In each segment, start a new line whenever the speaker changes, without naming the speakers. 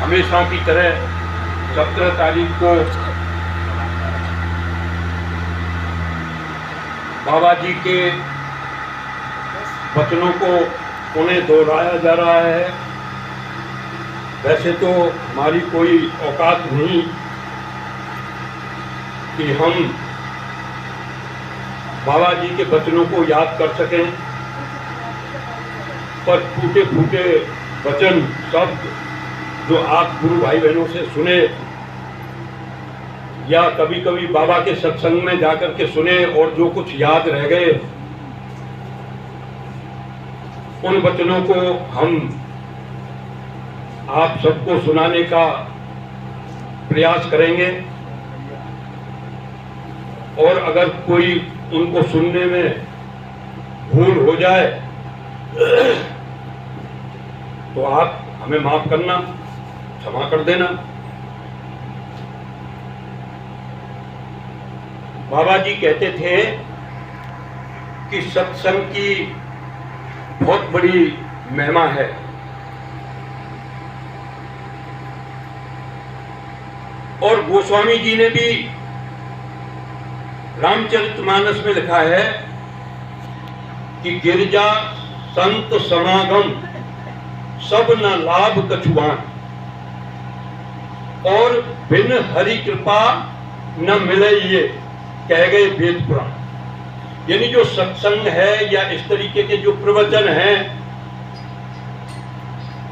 हमेशा की तरह 17 तारीख को बाबा जी के वचनों को उन्हें दोहराया जा रहा है। वैसे तो हमारी कोई औकात नहीं कि हम बाबा जी के वचनों को याद कर सकें, पर टूटे फूटे वचन शब्द जो आप गुरु भाई बहनों से सुने या कभी कभी बाबा के सत्संग में जाकर के सुने और जो कुछ याद रह गए, उन वचनों को हम आप सबको सुनाने का प्रयास करेंगे। और अगर कोई उनको सुनने में भूल हो जाए तो आप हमें माफ करना, क्षमा कर देना। बाबा जी कहते थे कि सत्संग की बहुत बड़ी महिमा है। और गोस्वामी जी ने भी रामचरितमानस में लिखा है कि गिरजा संत समागम सब न लाभ कछुआन, और बिन हरि कृपा न मिले ये कह गए वेद पुराण। यानी जो सत्संग है या इस तरीके के जो प्रवचन हैं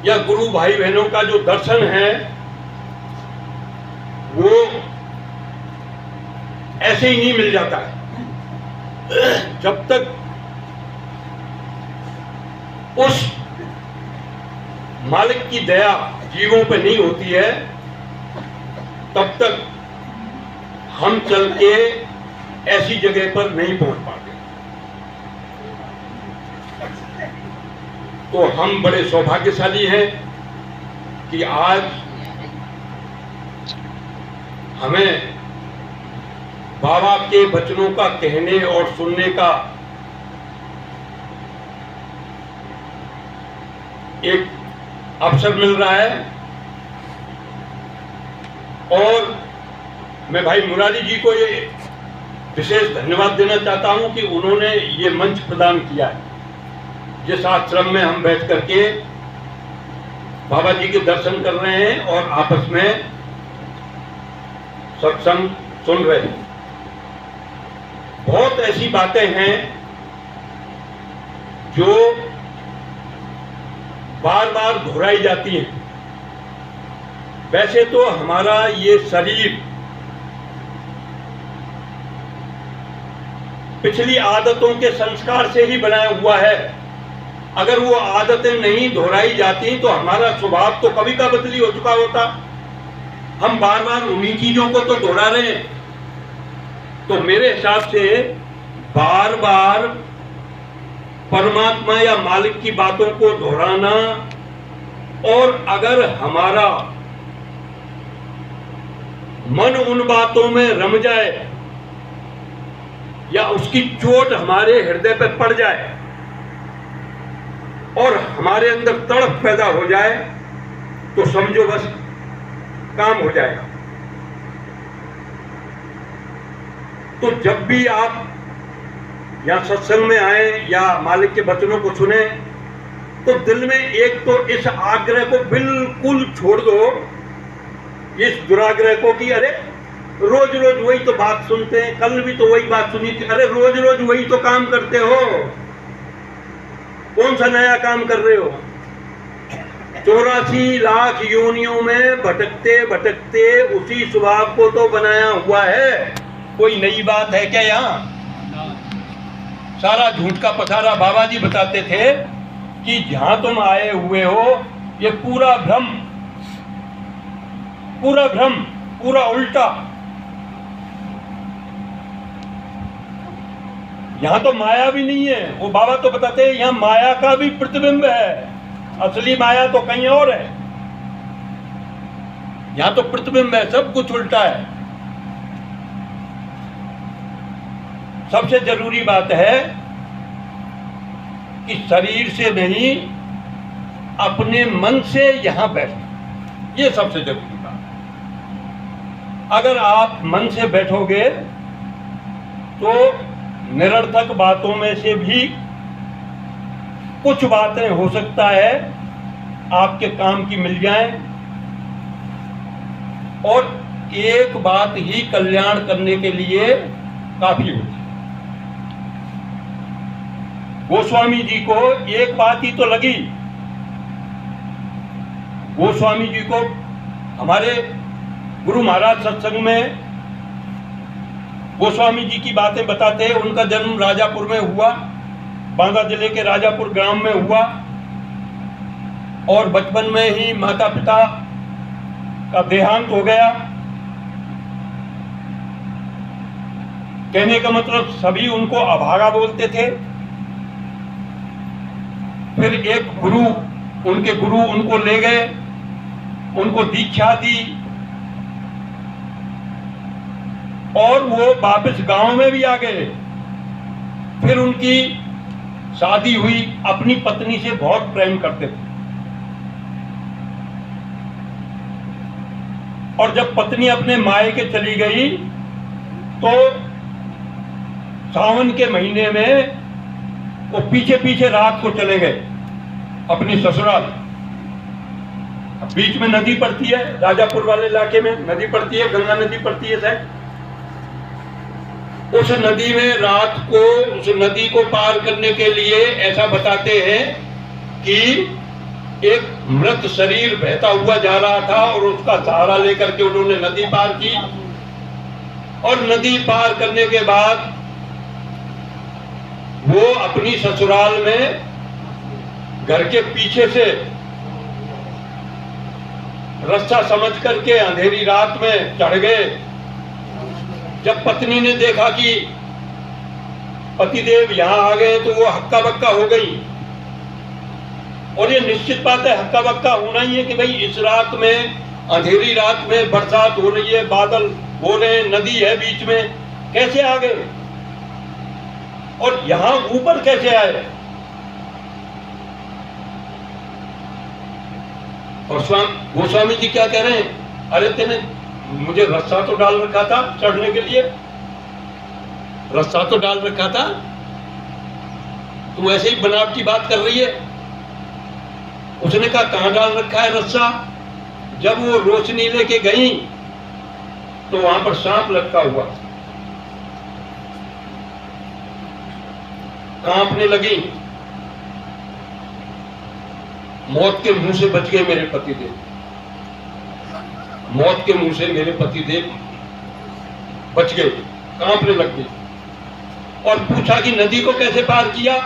या गुरु भाई बहनों का जो दर्शन है, वो ऐसे ही नहीं मिल जाता है। जब तक उस मालिक की दया जीवों पे नहीं होती है, तब तक हम चल के ऐसी जगह पर नहीं पहुंच पाते। तो हम बड़े सौभाग्यशाली हैं कि आज हमें बाबा के वचनों का कहने और सुनने का एक अवसर मिल रहा है। और मैं भाई मुरारी जी को ये विशेष धन्यवाद देना चाहता हूं कि उन्होंने ये मंच प्रदान किया है, जिस आश्रम में हम बैठ करके बाबा जी के दर्शन कर रहे हैं और आपस में सत्संग सुन रहे हैं। बहुत ऐसी बातें हैं जो बार बार दोहराई जाती हैं। वैसे तो हमारा ये शरीर पिछली आदतों के संस्कार से ही बनाया हुआ है। अगर वो आदतें नहीं दोहराई जाती तो हमारा स्वभाव तो कभी का बदली हो चुका होता। हम बार बार उन्हीं चीजों को तो दोहरा रहे हैं। तो मेरे हिसाब से बार बार परमात्मा या मालिक की बातों को दोहराना, और अगर हमारा मन उन बातों में रम जाए या उसकी चोट हमारे हृदय पर पड़ जाए और हमारे अंदर तड़प पैदा हो जाए, तो समझो बस काम हो जाएगा। तो जब भी आप या सत्संग में आए या मालिक के वचनों को सुने, तो दिल में एक तो इस आग्रह को बिल्कुल छोड़ दो, इस दुराग्रह को कि अरे रोज रोज वही तो बात सुनते हैं, कल भी तो वही बात सुनी थी, अरे रोज रोज वही तो काम करते हो, कौन सा नया काम कर रहे हो? 84 लाख योनियों में भटकते भटकते उसी स्वभाव को तो बनाया हुआ है। कोई नई बात है क्या यहाँ? सारा झूठ का पसारा। बाबा जी बताते थे कि जहां तुम आए हुए हो ये पूरा भ्रम, पूरा उल्टा। यहाँ तो माया भी नहीं है। वो बाबा तो बताते हैं यहाँ माया का भी प्रतिबिंब है, असली माया तो कहीं और है। यहाँ तो प्रतिबिंब है, सब कुछ उल्टा है। सबसे जरूरी बात है कि शरीर से नहीं, अपने मन से यहाँ बैठना। ये सबसे जरूरी बात है। अगर आप मन से बैठोगे तो निरर्थक बातों में से भी कुछ बातें हो सकता है आपके काम की मिल जाएं, और एक बात ही कल्याण करने के लिए काफी होती है। गोस्वामी जी को एक बात ही तो लगी। गोस्वामी जी को हमारे गुरु महाराज सत्संग में गोस्वामी जी की बातें बताते हैं। उनका जन्म राजापुर में हुआ, बांदा जिले के राजापुर ग्राम में हुआ, और बचपन में ही माता पिता का देहांत हो गया। कहने का मतलब सभी उनको अभागा बोलते थे। फिर एक गुरु, उनके गुरु उनको ले गए, उनको दीक्षा दी, और वो वापस गांव में भी आ गए। फिर उनकी शादी हुई। अपनी पत्नी से बहुत प्रेम करते थे, और जब पत्नी अपने मायके चली गई तो सावन के महीने में वो पीछे पीछे रात को चले गए अपनी ससुराल। बीच में नदी पड़ती है, राजापुर वाले इलाके में नदी पड़ती है, गंगा नदी पड़ती है शायद। उस नदी में रात को, उस नदी को पार करने के लिए ऐसा बताते हैं कि एक मृत शरीर बहता हुआ जा रहा था, और उसका सहारा लेकर के उन्होंने नदी पार की। और नदी पार करने के बाद वो अपनी ससुराल में घर के पीछे से रास्ता समझ करके अंधेरी रात में चढ़ गए। जब पत्नी ने देखा कि पतिदेव यहां आ गए तो वो हक्का बक्का हो गई। और ये निश्चित बात है, हक्का बक्का होना ही है कि भाई इस रात में, अंधेरी रात में बरसात हो रही है, बादल हो रहे हैं, नदी है बीच में, कैसे आ गए और यहां ऊपर कैसे आए। और गोस्वामी जी क्या कह रहे हैं, अरे तेने मुझे रस्सा तो डाल रखा था चढ़ने के लिए, रस्सा तो डाल रखा था, तू ऐसे ही बनावटी बात कर रही है। उसने कहा कहां डाल रखा है रस्सा। जब वो रोशनी लेके गई तो वहां पर सांप लटका हुआ, कांपने लगी। मौत के मुंह से बच गए मेरे पतिदेव, मौत के मुंह से मेरे पतिदेव बच गए, कांपने लग गए। और पूछा कि नदी को कैसे पार किया,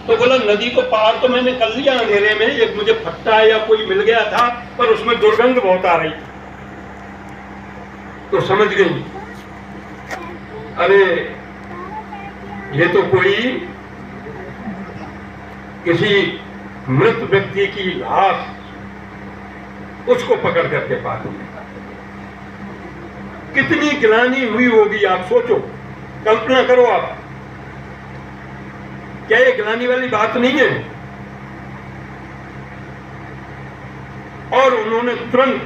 तो बोला नदी को पार तो मैंने कर लिया अंधेरे में, एक मुझे फट्टा या कोई मिल गया था, पर उसमें दुर्गंध बहुत आ रही थी। तो समझ गई, अरे ये तो कोई किसी मृत व्यक्ति की लाश, उसको पकड़ करके पार किया। कितनी ग्लानि हुई होगी, आप सोचो, कल्पना करो आप। क्या ये ग्लानि वाली बात नहीं है। और उन्होंने तुरंत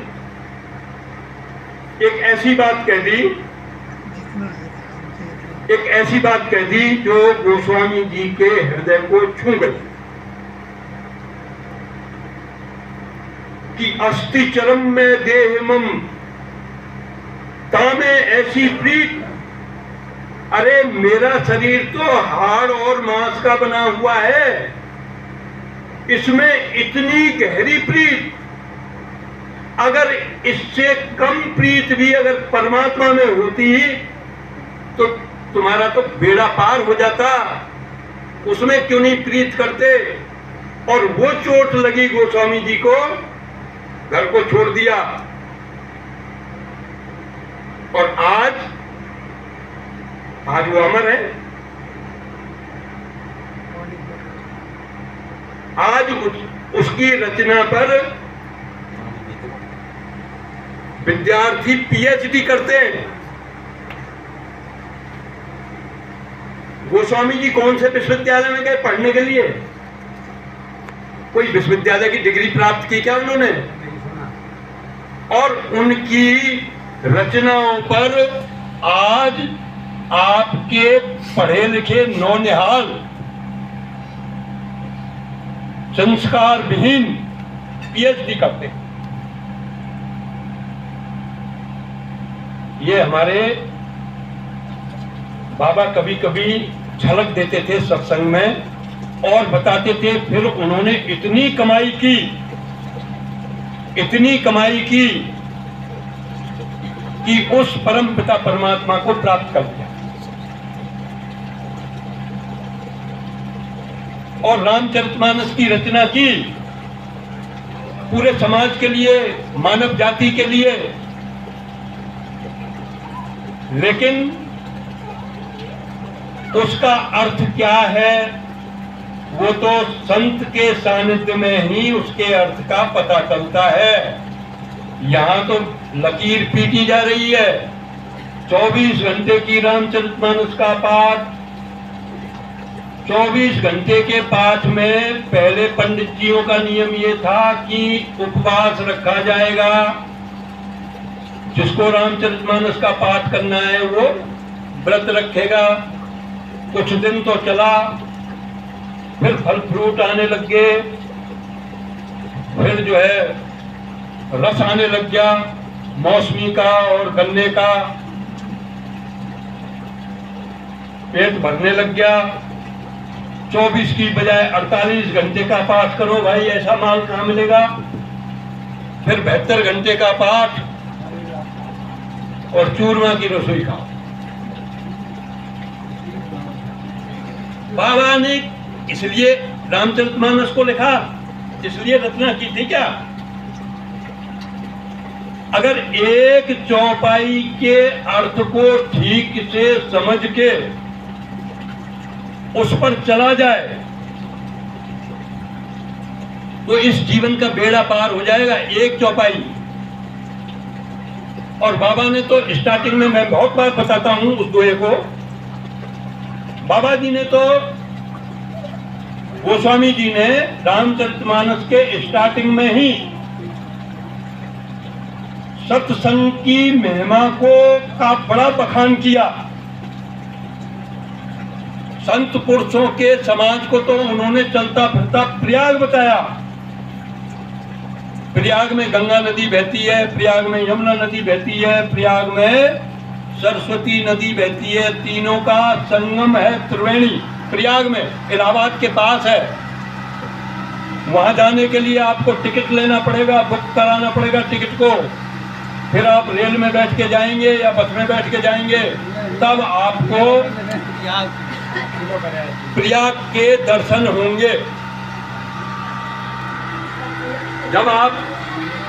एक ऐसी बात कह दी, एक ऐसी बात कह दी जो गोस्वामी जी के हृदय को छू गई कि अस्ति चरम में देहमम तामे ऐसी प्रीत। अरे मेरा शरीर तो हाड़ और मांस का बना हुआ है, इसमें इतनी गहरी प्रीत, अगर इससे कम प्रीत भी अगर परमात्मा में होती तो तुम्हारा तो बेड़ा पार हो जाता। उसमें क्यों नहीं प्रीत करते। और वो चोट लगी गोस्वामी जी को, घर को छोड़ दिया। और आज वो अमर है। आज उसकी रचना पर विद्यार्थी पीएचडी करते हैं। गोस्वामी जी कौन से विश्वविद्यालय में गए पढ़ने के लिए? कोई विश्वविद्यालय की डिग्री प्राप्त की क्या उन्होंने? और उनकी रचनाओं पर आज आपके पढ़े लिखे नौनिहाल संस्कार विहीन पीएचडी करते हैं। ये हमारे बाबा कभी कभी झलक देते थे सत्संग में और बताते थे, फिर उन्होंने इतनी कमाई की कि उस परम पिता परमात्मा को प्राप्त कर लिया। और रामचरितमानस की रचना की पूरे समाज के लिए, मानव जाति के लिए। लेकिन उसका अर्थ क्या है, वो तो संत के सानिध्य में ही उसके अर्थ का पता चलता है। यहां तो लकीर पीटी जा रही है। 24 घंटे की रामचरितमानस का पाठ, 24 घंटे के पाठ में पहले पंडित जियों का नियम ये था कि उपवास रखा जाएगा। जिसको रामचरितमानस का पाठ करना है वो व्रत रखेगा। कुछ दिन तो चला, फिर फल फ्रूट आने लग गए, फिर जो है रस आने लग गया मौसमी का और गन्ने का, पेट भरने लग गया। 24 की बजाय 48 घंटे का पाठ करो भाई, ऐसा माल कहां मिलेगा। फिर 72 घंटे का पाठ और चूरमा की रसोई खाओ। बाबा ने इसलिए रामचरितमानस को लिखा, इसलिए रचना की थी क्या? अगर एक चौपाई के अर्थ को ठीक से समझ के उस पर चला जाए तो इस जीवन का बेड़ा पार हो जाएगा। एक चौपाई। और बाबा ने तो स्टार्टिंग में, मैं बहुत बार बताता हूं उस दोहे को, बाबा जी ने तो, गोस्वामी जी ने रामचरितमानस के स्टार्टिंग में ही सत्संग की महिमा का बड़ा बखान किया। संत पुरुषों के समाज को तो उन्होंने चलता फिरता प्रयाग बताया। प्रयाग में गंगा नदी बहती है, प्रयाग में यमुना नदी बहती है, प्रयाग में सरस्वती नदी बहती है। तीनों का संगम है त्रिवेणी, प्रयाग में, इलाहाबाद के पास है। वहां जाने के लिए आपको टिकट लेना पड़ेगा, बुक कराना पड़ेगा टिकट को। फिर आप रेल में बैठ के जाएंगे या बस में बैठ के जाएंगे, तब आपको प्रयाग के दर्शन होंगे। जब आप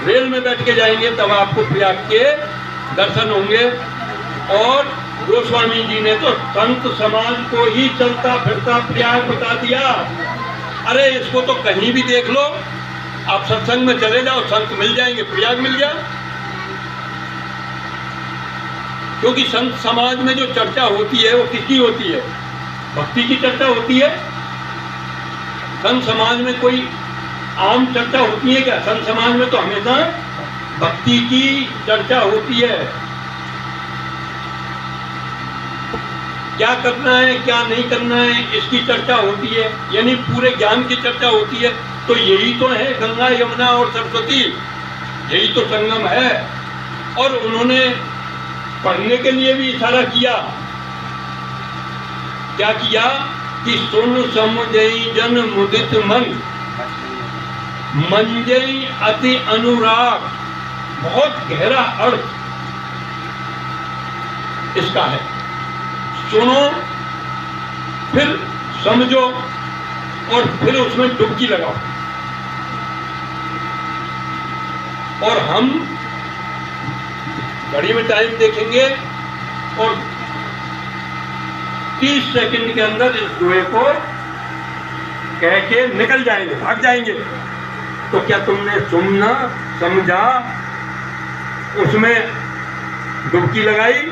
रेल में बैठ के जाएंगे तब आपको प्रयाग के दर्शन होंगे। और गोस्वामी जी ने तो संत समाज को ही चलता फिरता प्रयाग बता दिया। अरे इसको तो कहीं भी देख लो, आप सत्संग में चले जाओ, संत मिल जाएंगे, प्रयाग मिल गया। क्योंकि संत समाज में जो चर्चा होती है वो किसकी होती है? भक्ति की चर्चा होती है। संत समाज में कोई आम चर्चा होती है क्या? संत समाज में तो हमेशा भक्ति की चर्चा होती है। क्या करना है, क्या नहीं करना है, इसकी चर्चा होती है, यानी पूरे ज्ञान की चर्चा होती है। तो यही तो है गंगा, यमुना और सरस्वती, यही तो संगम है। और उन्होंने पढ़ने के लिए भी इशारा किया। क्या किया कि सुन समुझई जन मुदित मन, मंजई अति अनुराग। बहुत गहरा अर्थ इसका है। सुनो, फिर समझो और फिर उसमें डुबकी लगाओ। और हम घड़ी में टाइम देखेंगे और 30 सेकंड के अंदर इस दुए को कह के निकल जाएंगे, भाग जाएंगे। तो क्या तुमने सुनना, समझा, उसमें डुबकी लगाई?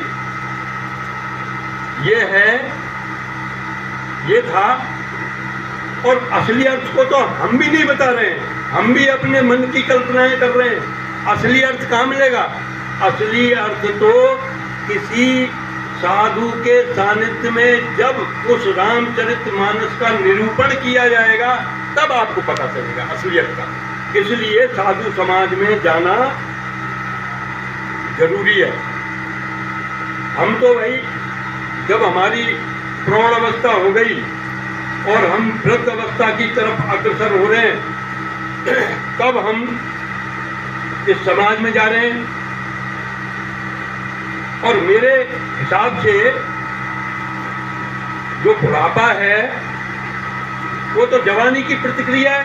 ये था। और असली अर्थ को तो हम भी नहीं बता रहे हैं, हम भी अपने मन की कल्पनाएं कर रहे हैं। असली अर्थ कहाँ मिलेगा? असली अर्थ तो किसी साधु के सानिध्य में जब उस रामचरितमानस का निरूपण किया जाएगा तब आपको पता चलेगा असलियत का। इसलिए साधु समाज में जाना जरूरी है। हम तो भाई जब हमारी प्रौढ़ अवस्था हो गई और हम वृद्ध अवस्था की तरफ अग्रसर हो रहे हैं तब हम इस समाज में जा रहे हैं। और मेरे हिसाब से जो बुढ़ापा है वो तो जवानी की प्रतिक्रिया है।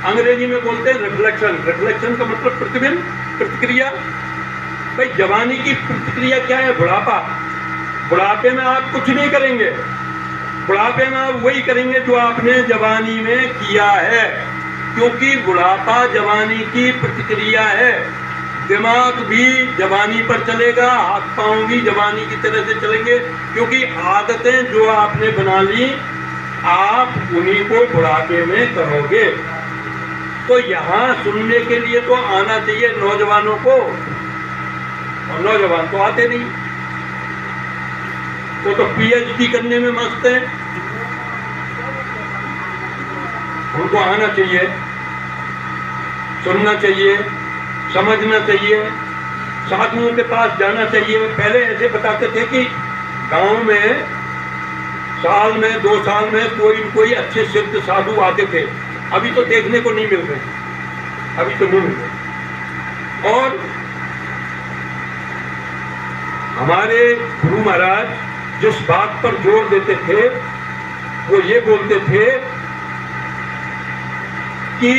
अंग्रेजी में बोलते हैं रिफ्लेक्शन। रिफ्लेक्शन का मतलब प्रतिबिंब, प्रतिक्रिया। भाई जवानी की प्रतिक्रिया क्या है? बुढ़ापा। बुढ़ापे में आप कुछ नहीं करेंगे, बुढ़ापे में आप वही करेंगे जो आपने जवानी में किया है, क्योंकि बुढ़ापा जवानी की प्रतिक्रिया है। दिमाग भी जवानी पर चलेगा, हाथ पांव भी जवानी की तरह से चलेंगे, क्योंकि आदतें जो आपने बना ली आप उन्हीं को बुढ़ापे में करोगे। तो यहाँ सुनने के लिए तो आना चाहिए नौजवानों को, और नौजवान तो आते नहीं। वो तो पीएचडी करने में मस्त है। उनको आना चाहिए, सुनना चाहिए, समझना चाहिए, साधुओं के पास जाना चाहिए। पहले ऐसे बताते थे कि गांव में साल में 2 साल में कोई अच्छे सिद्ध साधु आते थे। अभी तो देखने को नहीं मिल रहे, अभी तो नहीं मिल रहे। और हमारे गुरु महाराज जिस बात पर जोर देते थे वो ये बोलते थे कि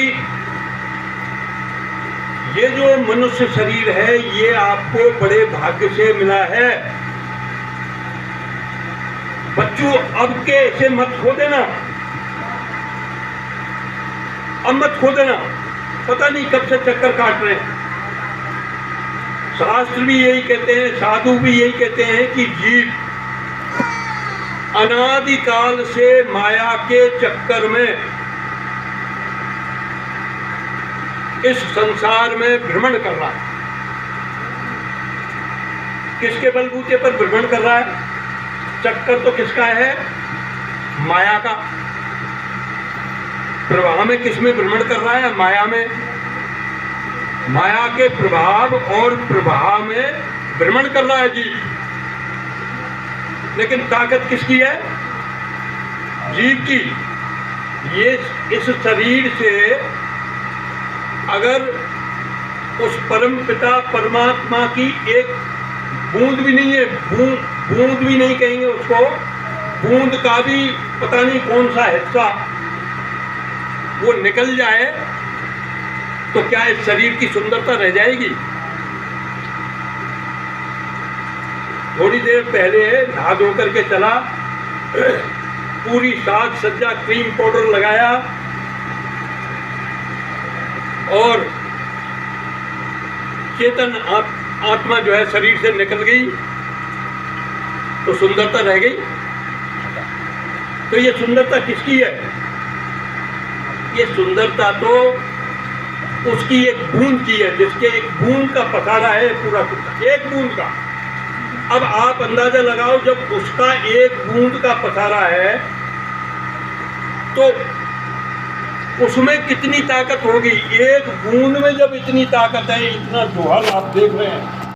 ये जो मनुष्य शरीर है ये आपको बड़े भाग्य से मिला है। बच्चों अब के ऐसे मत खो देना, अब मत खो देना, पता नहीं कब से चक्कर काट रहे हैं। शास्त्र भी यही कहते हैं, साधु भी यही कहते हैं कि जीव अनादिकाल से माया के चक्कर में इस संसार में भ्रमण कर रहा है। किसके बलबूते पर भ्रमण कर रहा है? चक्कर तो किसका है? माया का। प्रवाह में किस में भ्रमण कर रहा है? माया में। माया के प्रभाव और प्रवाह में भ्रमण कर रहा है जीव। लेकिन ताकत किसकी है? जीव की। ये इस शरीर से अगर उस परम पिता परमात्मा की एक बूंद भी नहीं है, बूंद भी नहीं कहेंगे उसको, बूंद का भी पता नहीं कौन सा हिस्सा वो निकल जाए तो क्या इस शरीर की सुंदरता रह जाएगी? थोड़ी देर पहले नहा धो करके चला, पूरी साज सज्जा क्रीम पाउडर लगाया और चेतन आत्मा जो है शरीर से निकल गई तो सुंदरता रह गई। तो ये सुंदरता किसकी है? ये सुंदरता तो उसकी एक बूंद की है, जिसके एक बूंद का पसारा है पूरा, एक बूंद का। अब आप अंदाजा लगाओ, जब उसका एक बूंद का पसारा है तो उसमें कितनी ताकत होगी। एक बूंद में जब इतनी ताकत है, इतना जोहर आप देख रहे हैं,